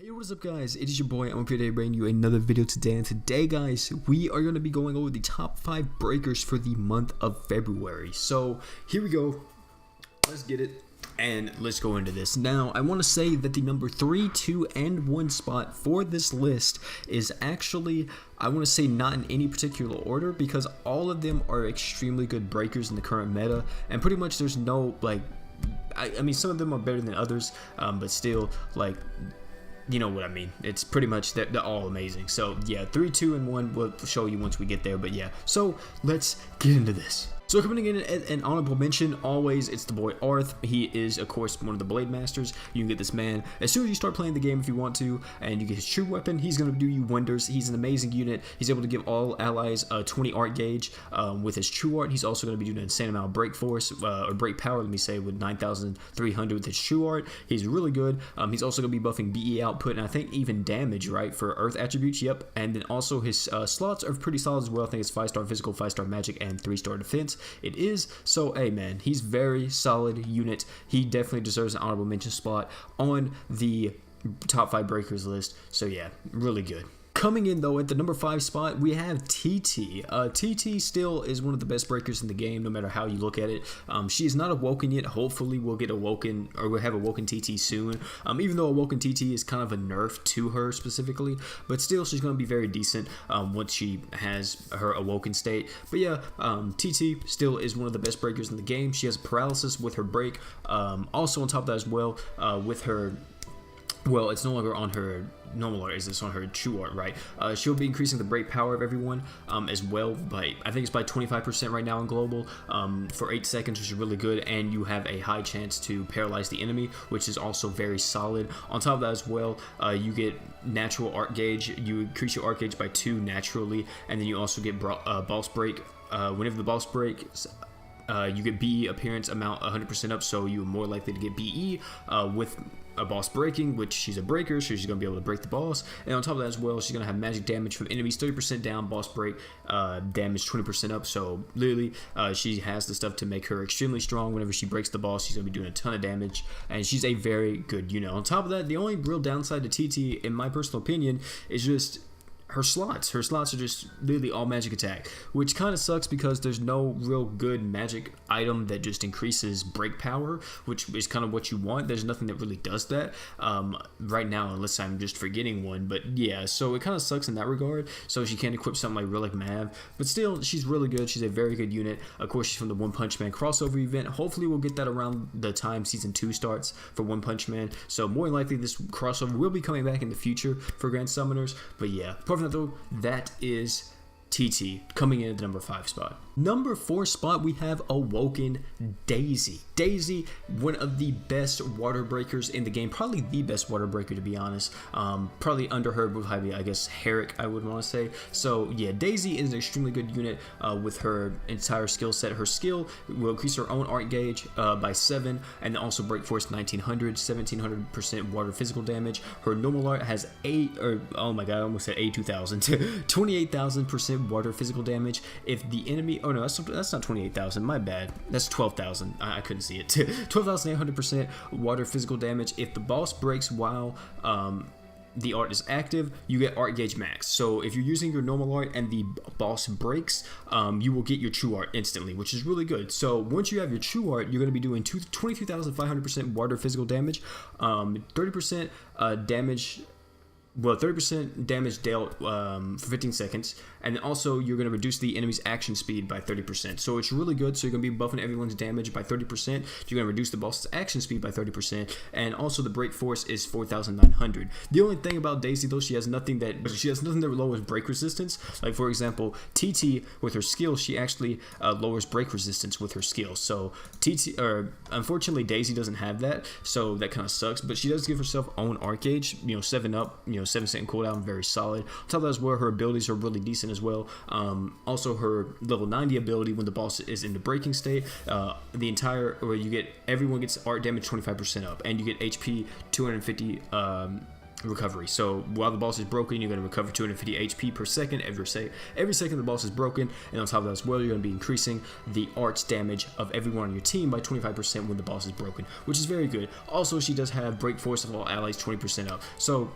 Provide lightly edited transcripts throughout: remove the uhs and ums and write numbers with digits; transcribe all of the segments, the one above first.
Hey, what is up guys, it is your boy, I'm here to bring you another video today, and today guys, we are going to be going over the top 5 breakers for the month of February. So here we go, let's get it, and let's go into this. Now, I want to say that the number 3, 2, and 1 spot for this list is actually, I want to say, not in any particular order, because all of them are extremely good breakers in the current meta, and pretty much there's no, like, I mean, some of them are better than others, but still, like, you know what I mean. It's pretty much they're all amazing. So yeah, 3, 2, and 1 we'll show you once we get there. But yeah, so let's get into this. So coming in at an honorable mention, always, it's the boy Arth. He is, of course, one of the Blade Masters. You can get this man as soon as you start playing the game if you want to, and you get his true weapon. He's going to do you wonders. He's an amazing unit. He's able to give all allies 20 art gauge with his true art. He's also going to be doing an insane amount of break force, or break power, let me say, with 9,300 with his true art. He's really good. He's also going to be buffing BE output, and I think even damage, right, for Earth attributes, yep. And then also his slots are pretty solid as well. I think it's 5-star physical, 5-star magic, and 3-star defense. It is. So hey man, he's very solid unit. He definitely deserves an honorable mention spot on the top 5 breakers list. So yeah, really good. Coming in though at the number 5 spot, we have TT. TT still is one of the best breakers in the game, no matter how you look at it. She is not awoken yet. Hopefully we'll get awoken, or we'll have awoken TT soon. Even though awoken TT is kind of a nerf to her specifically, but still she's going to be very decent once she has her awoken state. But yeah, TT still is one of the best breakers in the game. She has paralysis with her break. Also on top of that as well, with her, well, it's no longer on her normal art, it's on her true art, right? She'll be increasing the break power of everyone as well by, I think it's by 25% right now in global, for 8 seconds, which is really good, and you have a high chance to paralyze the enemy, which is also very solid. On top of that as well, you get natural art gauge. You increase your art gauge by 2 naturally, and then you also get boss break. Whenever the boss breaks, you get BE appearance amount 100% up, so you're more likely to get BE with a boss breaking, which she's a breaker, so she's going to be able to break the boss. And on top of that as well, she's going to have magic damage from enemies 30% down, boss break damage 20% up. So literally, she has the stuff to make her extremely strong. Whenever she breaks the boss, she's going to be doing a ton of damage, and she's a very good unit. On top of that, the only real downside to TT, in my personal opinion, is just her slots. Her slots are just literally all magic attack, which kind of sucks because there's no real good magic item that just increases break power, which is kind of what you want. There's nothing that really does that right now, unless I'm just forgetting one. But yeah, so it kind of sucks in that regard. So she can't equip something like Relic Mav, but still, she's really good. She's a very good unit. Of course, she's from the One Punch Man crossover event. Hopefully, we'll get that around the time Season 2 starts for One Punch Man. So more than likely, this crossover will be coming back in the future for Grand Summoners. But yeah, apart from that though, that is TT coming in at the number 5 spot. Number 4 spot, we have Awoken Daisy. Daisy, one of the best water breakers in the game, probably the best water breaker to be honest. Probably under her would be, I guess, Herrick, I would want to say. So yeah, Daisy is an extremely good unit with her entire skill set. Her skill will increase her own art gauge by 7, and also break force 1900, 1700% water physical damage. Her normal art has 8, or oh my god, I almost said 2000, 28,000% water physical damage. If the enemy, oh no, that's not 28,000, my bad, that's 12,000, I couldn't see it. 12,800% water physical damage. If the boss breaks while the art is active, you get art gauge max. So if you're using your normal art and the boss breaks, you will get your true art instantly, which is really good. So once you have your true art, you're going to be doing 22,500% water physical damage, 30% damage, well, 30% damage dealt for 15 seconds, and then also you're going to reduce the enemy's action speed by 30%. So it's really good. So you're going to be buffing everyone's damage by 30%. You're going to reduce the boss's action speed by 30%, and also the break force is 4,900. The only thing about Daisy though, she has nothing that lowers break resistance. Like for example, TT with her skill, she actually lowers break resistance with her skill. So unfortunately, Daisy doesn't have that, so that kind of sucks. But she does give herself own art gauge, 7 up, 7-second cooldown, very solid. On top of that as well, her abilities are really decent as well. Also, her level 90 ability when the boss is in the breaking state, everyone gets art damage 25% up, and you get HP 250 recovery. So while the boss is broken, you're going to recover 250 HP per second. Every second the boss is broken, and on top of that as well, you're going to be increasing the art's damage of everyone on your team by 25% when the boss is broken, which is very good. Also, she does have break force of all allies 20% up, so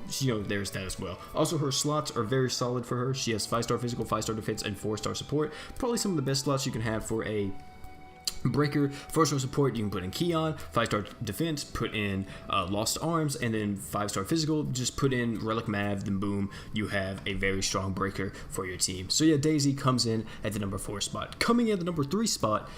there's that as well. Also, her slots are very solid for her. She has 5-star physical, 5-star defense, and 4-star support. Probably some of the best slots you can have for a breaker. 4-star support, you can put in Keon. 5-star defense, put in Lost Arms, and then 5-star physical, just put in Relic Mav, then boom, you have a very strong breaker for your team. So yeah, Daisy comes in at the number 4 spot. Coming in at the number 3 spot,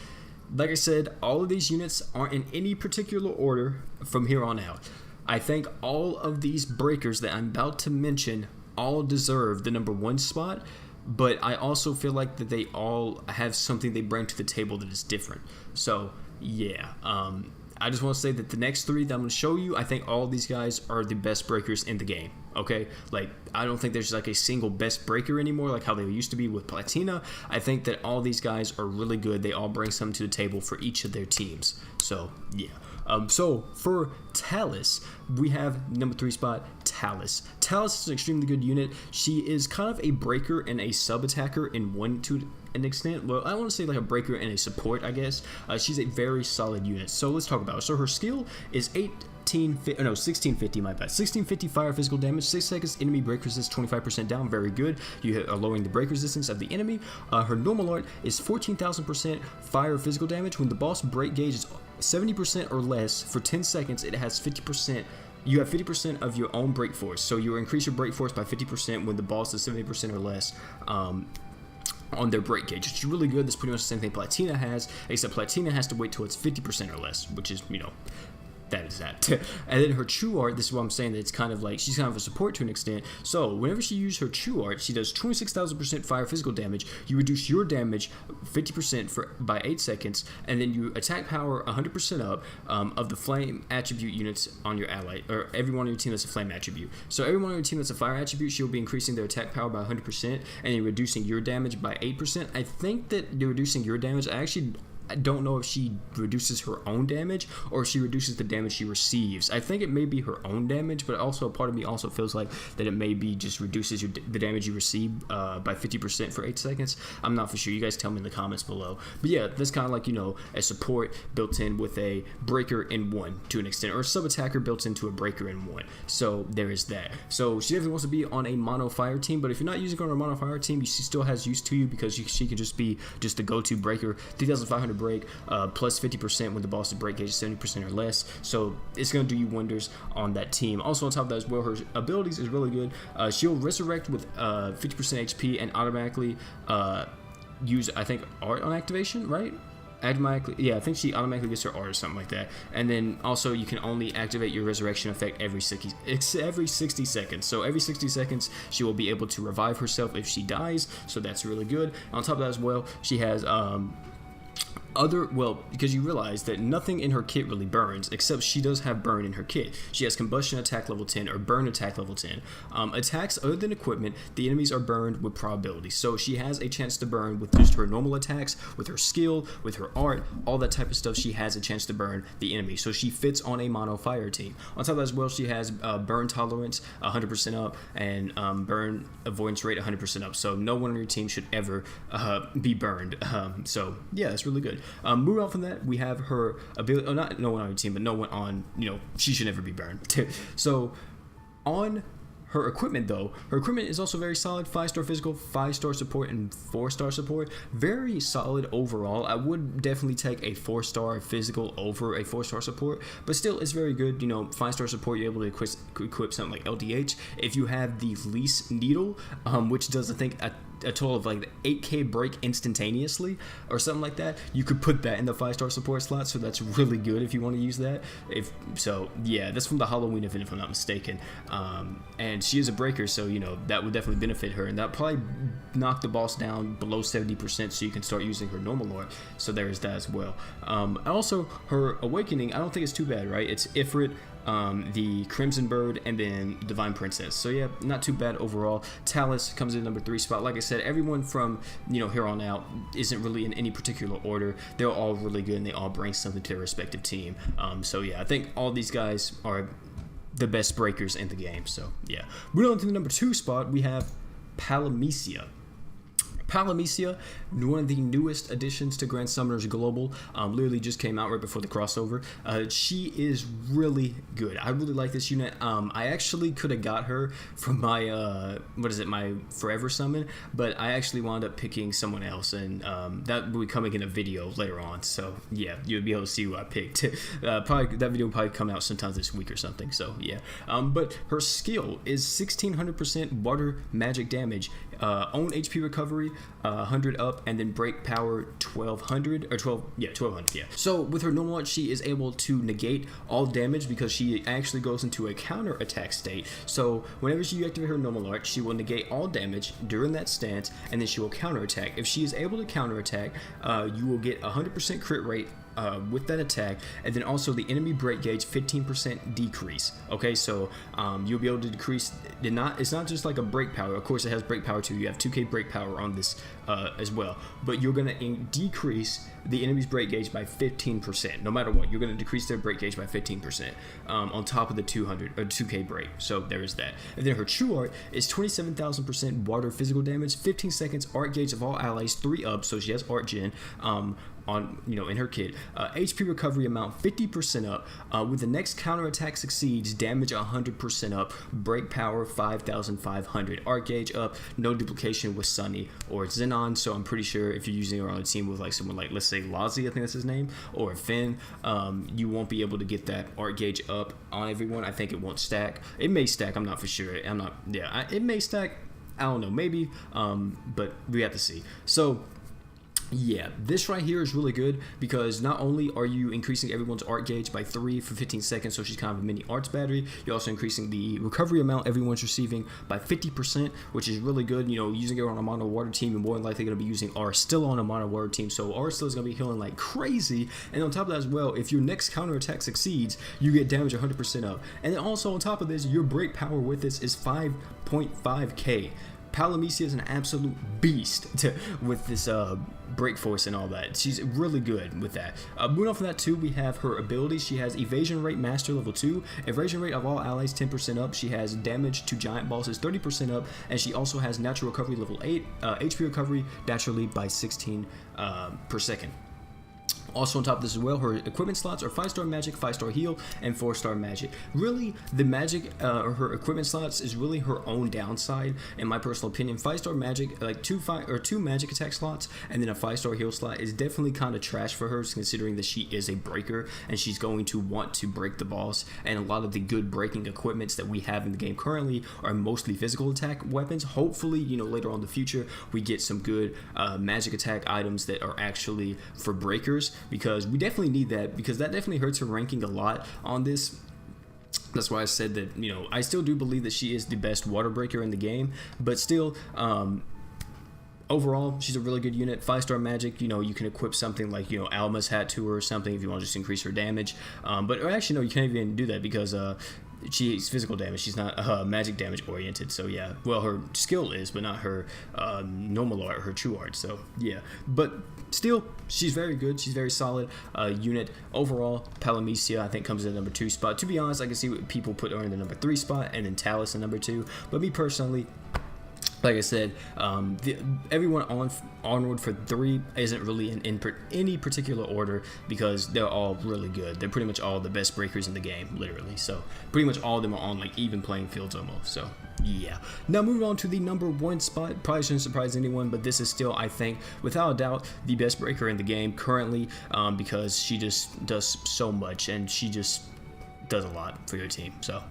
like I said, all of these units aren't in any particular order from here on out. I think all of these breakers that I'm about to mention all deserve the number 1 spot, but I also feel like that they all have something they bring to the table that is different. So yeah, I just want to say that the next 3 that I'm going to show you, I think all of these guys are the best breakers in the game. Okay, like I don't think there's like a single best breaker anymore like how they used to be with Platina. I think that all these guys are really good. They all bring something to the table for each of their teams. So yeah. So for Talus, we have number 3 spot, Talus. Talus is an extremely good unit. She is kind of a breaker and a sub-attacker in one to an extent. Well, I want to say like a breaker and a support, I guess. She's a very solid unit. So let's talk about her. So her skill is 1650, my bad. 1650 fire physical damage, 6 seconds enemy break resist 25% down, very good. You are lowering the break resistance of the enemy. Her normal art is 14,000% fire physical damage. When the boss break gauge is 70% or less for 10 seconds, it has 50%. You have 50% of your own break force, so you increase your break force by 50% when the boss is 70% or less on their break gauge, which is really good. That's pretty much the same thing Platina has, except Platina has to wait till it's 50% or less, which is, that is that. And then her true art, this is what I'm saying, that it's kind of like, she's kind of a support to an extent. So whenever she uses her true art, she does 26,000% fire physical damage. You reduce your damage 50% by 8 seconds, and then you attack power 100% up of the flame attribute units on your ally, or everyone on your team that's a flame attribute. So everyone on your team that's a fire attribute, she'll be increasing their attack power by 100%, and then reducing your damage by 8%. I think that you're reducing your damage, I don't know if she reduces her own damage or if she reduces the damage she receives. I think it may be her own damage, but also a part of me also feels like that it may be just reduces the damage you receive by 50% for 8 seconds. I'm not for sure. You guys tell me in the comments below. But yeah, that's kind of like, a support built in with a breaker in one to an extent, or a sub-attacker built into a breaker in one. So there is that. So she definitely wants to be on a mono fire team, but if you're not using her on a mono fire team, she still has use to you because she can just be just the go-to breaker. 3,500 break, plus 50% when the boss is break gauge is 70% or less, so it's going to do you wonders on that team. Also on top of that as well, her abilities is really good. She'll resurrect with 50% HP and automatically use, I think, art on activation, right? Yeah, I think she automatically gets her art or something like that. And then also you can only activate your resurrection effect every 60 seconds. So every 60 seconds she will be able to revive herself if she dies, so that's really good. On top of that as well, she has because you realize that nothing in her kit really burns, except she does have burn in her kit. She has combustion attack level 10 or burn attack level 10. Attacks other than equipment, the enemies are burned with probability. So she has a chance to burn with just her normal attacks, with her skill, with her art, all that type of stuff. She has a chance to burn the enemy. So she fits on a mono fire team. On top of that as well, she has burn tolerance 100% up and burn avoidance rate 100% up. So no one on your team should ever be burned. So yeah, that's really good. Moving on from that, we have her ability, not no one on your team, but no one on, she should never be burned. So on her equipment though, her equipment is also very solid. 5-star physical, 5-star support, and 4-star support. Very solid overall. I would definitely take a 4-star physical over a 4-star support, but still it's very good. 5-star support, you're able to equip something like LDH. If you have the lease needle, which does, I think, a total of like 8k break instantaneously or something like that, you could put that in the 5-star support slot, so that's really good if you want to use that. Yeah, that's from the Halloween event if I'm not mistaken, and she is a breaker, so that would definitely benefit her, and that probably knock the boss down below 70%, so you can start using her normal art. So there's that as well. Also her awakening, I don't think it's too bad, right? It's Ifrit, the Crimson Bird, and then Divine Princess. So yeah, not too bad overall. Talus comes in number 3 spot. Like I said, everyone from here on out isn't really in any particular order. They're all really good and they all bring something to their respective team. So yeah, I think all these guys are the best breakers in the game. So yeah, moving on to the number 2 spot, we have Polynesia. Polynesia, one of the newest additions to Grand Summoners Global, literally just came out right before the crossover. She is really good. I really like this unit. I actually could have got her from my my Forever Summon, but I actually wound up picking someone else, and that will be coming in a video later on. So yeah, you'll be able to see who I picked. Probably that video will probably come out sometime this week or something. So yeah, but her skill is 1600% water magic damage, own HP recovery 100 up, and then break power 1200. So with her normal art, she is able to negate all damage because she actually goes into a counter attack state. So whenever you activate her normal art, she will negate all damage during that stance, and then she will counter attack. If she is able to counter attack, you will get 100% crit rate with that attack, and then also the enemy break gauge 15% decrease. Okay, so you'll be able to decrease. It's not just like a break power. Of course, it has break power too. You have 2k break power on this as well, but you're gonna decrease the enemy's break gauge by 15%. No matter what, you're gonna decrease their break gauge by 15% on top of the 200 or 2k break. So there is that. And then her true art is 27,000% water physical damage, 15 seconds art gauge of all allies 3 up. So she has art gen. In her kit, HP recovery amount 50% up. With the next counter attack succeeds, damage 100% up, break power 5,500, art gauge up, no duplication with Sunny or Xenon. So I'm pretty sure if you're using her on a team with like someone like, let's say Lazi, I think that's his name, or Finn, you won't be able to get that art gauge up on everyone. I think it won't stack. It may stack. I'm not for sure. It may stack. I don't know. Maybe. But we have to see. So yeah, this right here is really good because not only are you increasing everyone's art gauge by 3 for 15 seconds, so she's kind of a mini arts battery, you're also increasing the recovery amount everyone's receiving by 50%, which is really good. Using it on a mono water team, and more than likely going to be using R still on a mono water team, so R still is going to be healing like crazy. And on top of that as well, if your next counter attack succeeds, you get damage 100% up. And then also on top of this, your break power with this is 5.5k. Polynesia is an absolute beast with this break force and all that. She's really good with that. Moving on from that too, we have her abilities. She has evasion rate master level 2, evasion rate of all allies 10% up. She has damage to giant bosses 30% up, and she also has natural recovery level 8, HP recovery naturally by 16 per second. Also on top of this as well, her equipment slots are 5-star magic, 5-star heal, and 4-star magic. Really, the magic, or her equipment slots is really her own downside, in my personal opinion. 5-star magic, like two magic attack slots, and then a 5-star heal slot is definitely kind of trash for her, considering that she is a breaker, and she's going to want to break the boss, and a lot of the good breaking equipments that we have in the game currently are mostly physical attack weapons. Hopefully, later on in the future, we get some good magic attack items that are actually for breakers, because we definitely need that, because that definitely hurts her ranking a lot on this. That's why I said that, I still do believe that she is the best water breaker in the game, but still, overall, she's a really good unit. 5-star magic, you can equip something like, Alma's hat to her or something if you want to just increase her damage. But actually, no, you can't even do that because she's physical damage. She's not magic damage oriented. So yeah, well, her skill is, but not her normal art, her true art. So yeah, but still, she's very good. She's very solid unit. Overall, Polynesia, I think, comes in the number 2 spot. To be honest, I can see what people put her in the number 3 spot, and then Talus in number 2. But me personally, like I said, everyone onward for 3 isn't really in any particular order, because they're all really good. They're pretty much all the best breakers in the game, literally. So pretty much all of them are on like even playing fields almost. So yeah. Now moving on to the number 1 spot. Probably shouldn't surprise anyone, but this is still, I think, without a doubt, the best breaker in the game currently, because she just does so much, and she just does a lot for your team. So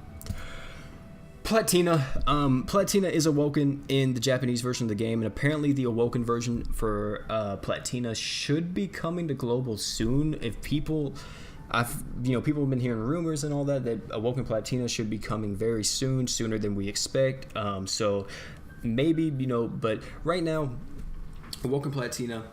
Platina. Platina is awoken in the Japanese version of the game, and apparently the awoken version for Platina should be coming to global soon. If people, people have been hearing rumors and all that awoken Platina should be coming very soon, sooner than we expect. So maybe, but right now, awoken Platina,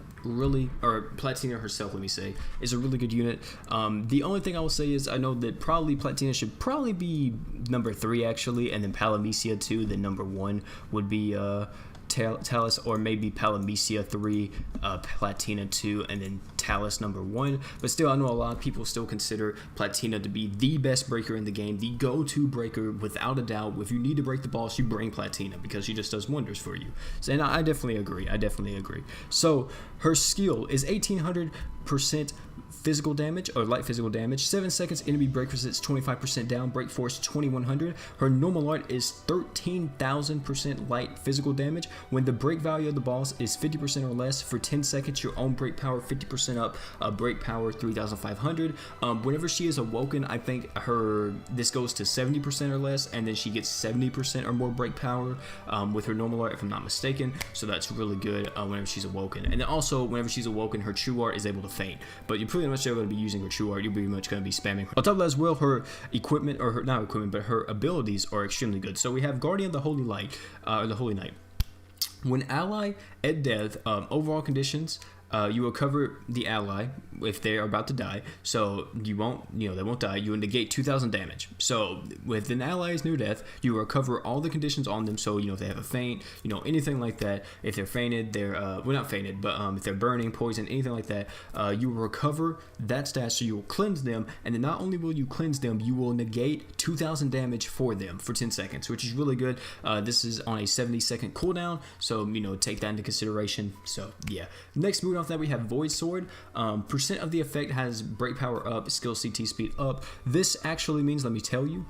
Platina herself, let me say, is a really good unit. The only thing I will say is I know that probably Platina should probably be number 3 actually, and then Polynesia 2, then number 1 would be Talus, or maybe Polynesia 3, Platina 2, and then Talus number 1. But still, I know a lot of people still consider Platina to be the best breaker in the game, the go-to breaker without a doubt. If you need to break the boss, you bring Platina because she just does wonders for you. So, and I definitely agree. So her skill is 1800% physical damage, or light physical damage, 7 seconds enemy break resistance 25% down, break force 2100. Her normal art is 13,000% light physical damage. When the break value of the boss is 50% or less for 10 seconds, your own break power 50% up, break power 3,500. Whenever she is awoken, I think this goes to 70% or less, and then she gets 70% or more break power with her normal art, if I'm not mistaken. So that's really good whenever she's awoken. And then also whenever she's awoken, her true art is able to faint, but you're pretty much able to be using her true art. You're pretty much going to be spamming her. On top of that as well, her equipment, or her, not equipment, but her abilities are extremely good. So we have Guardian of the Holy Light, or the Holy Knight. When ally at death, overall conditions, you will cover the ally if they are about to die, so you won't, they won't die. You will negate 2,000 damage. So with an ally's near death, you will recover all the conditions on them. So if they have a faint, anything like that. If they're fainted, they're well, not fainted, but if they're burning, poison, anything like that, you will recover that stat. So you will cleanse them, and then not only will you cleanse them, you will negate 2,000 damage for them for 10 seconds, which is really good. This is on a 70-second cooldown, so take that into consideration. So yeah, next moving off that, we have Void Sword. Percent of the effect has break power up, skill CT speed up. This actually means, let me tell you.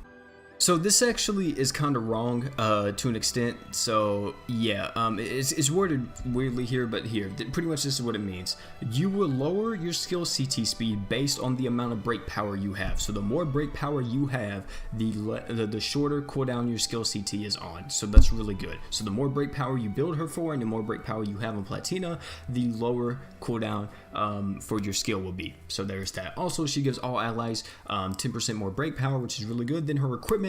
So this actually is kind of wrong to an extent. So yeah, it's worded weirdly here, but here, pretty much this is what it means. You will lower your skill CT speed based on the amount of break power you have. So the more break power you have, the shorter cooldown your skill CT is on. So that's really good. So the more break power you build her for, and the more break power you have on Platina, the lower cooldown for your skill will be. So there's that. Also, she gives all allies 10% more break power, which is really good. Then her equipment,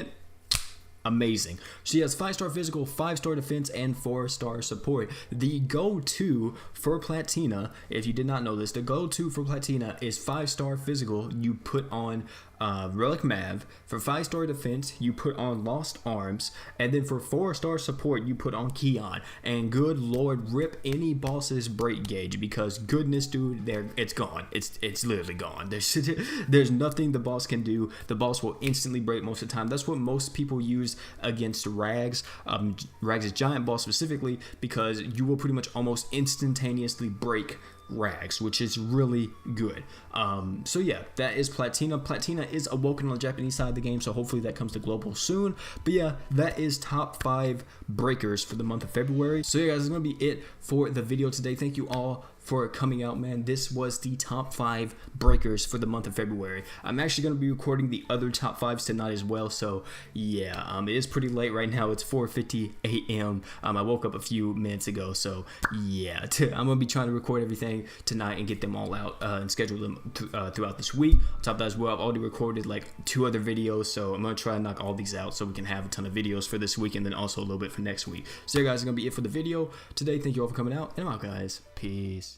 amazing. She has 5-star physical, 5-star defense, and 4-star support. The go-to for Platina, if you did not know this, the go-to for Platina is 5-star physical. You put on Relic Mav. For 5-star defense, you put on Lost Arms, and then for 4-star support, you put on Keon. And good lord, rip any boss's break gauge, because goodness, dude, it's gone. It's literally gone. There's nothing the boss can do. The boss will instantly break most of the time. That's what most people use against Rags. Rags' giant boss specifically, because you will pretty much almost instantaneously break Rags, which is really good. So yeah, that is Platina. Platina is awoken on the Japanese side of the game, so hopefully that comes to global soon. But yeah, that is top 5 breakers for the month of February. So yeah, guys, that's gonna be it for the video today. Thank you all for coming out, man. This was the top 5 breakers for the month of February. I'm actually going to be recording the other top 5s tonight as well, so yeah, it is pretty late right now. It's 4:50 a.m. I woke up a few minutes ago, so yeah, I'm going to be trying to record everything tonight and get them all out and schedule them throughout this week. On top of that as well, I've already recorded like 2 other videos, so I'm going to try and knock all these out so we can have a ton of videos for this week, and then also a little bit for next week. So yeah, guys, it's going to be it for the video today. Thank you all for coming out, and I'm out, guys. Peace.